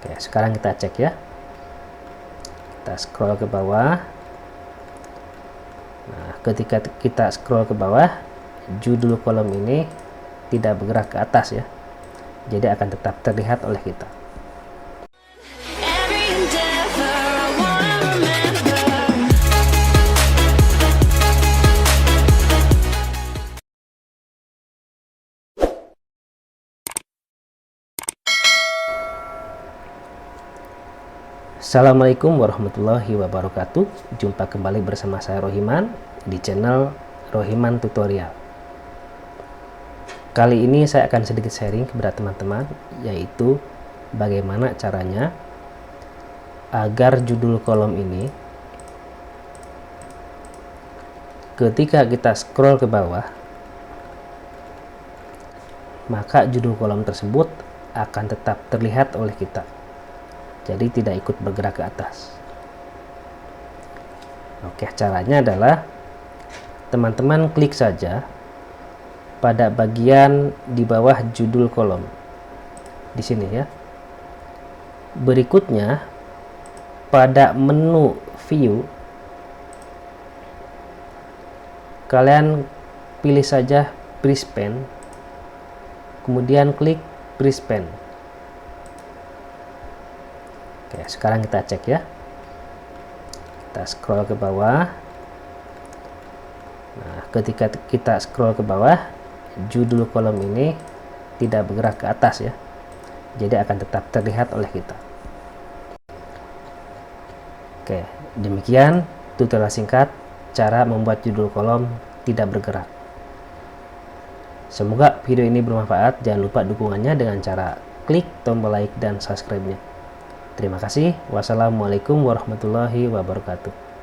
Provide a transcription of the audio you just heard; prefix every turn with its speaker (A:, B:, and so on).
A: Oke, sekarang kita cek ya. Kita scroll ke bawah. Nah, ketika kita scroll ke bawah, judul kolom ini tidak bergerak ke atas ya. Jadi akan tetap terlihat oleh kita. Assalamualaikum warahmatullahi wabarakatuh. Jumpa kembali bersama saya Rohiman di channel Rohiman Tutorial. Kali ini saya akan sedikit sharing kepada teman-teman, yaitu bagaimana caranya agar judul kolom ini ketika kita scroll ke bawah, maka judul kolom tersebut akan tetap terlihat oleh kita. Jadi tidak ikut bergerak ke atas. Oke, caranya adalah teman-teman klik saja pada bagian di bawah judul kolom. Di sini ya. Berikutnya pada menu view kalian pilih saja Prespan. Kemudian klik Prespan. Oke, sekarang kita cek ya. Kita scroll ke bawah. Nah, ketika kita scroll ke bawah, judul kolom ini tidak bergerak ke atas ya. Jadi akan tetap terlihat oleh kita. Oke, demikian tutorial singkat cara membuat judul kolom tidak bergerak. Semoga video ini bermanfaat. Jangan lupa dukungannya dengan cara klik tombol like dan subscribe-nya. Terima kasih. Wassalamualaikum warahmatullahi wabarakatuh.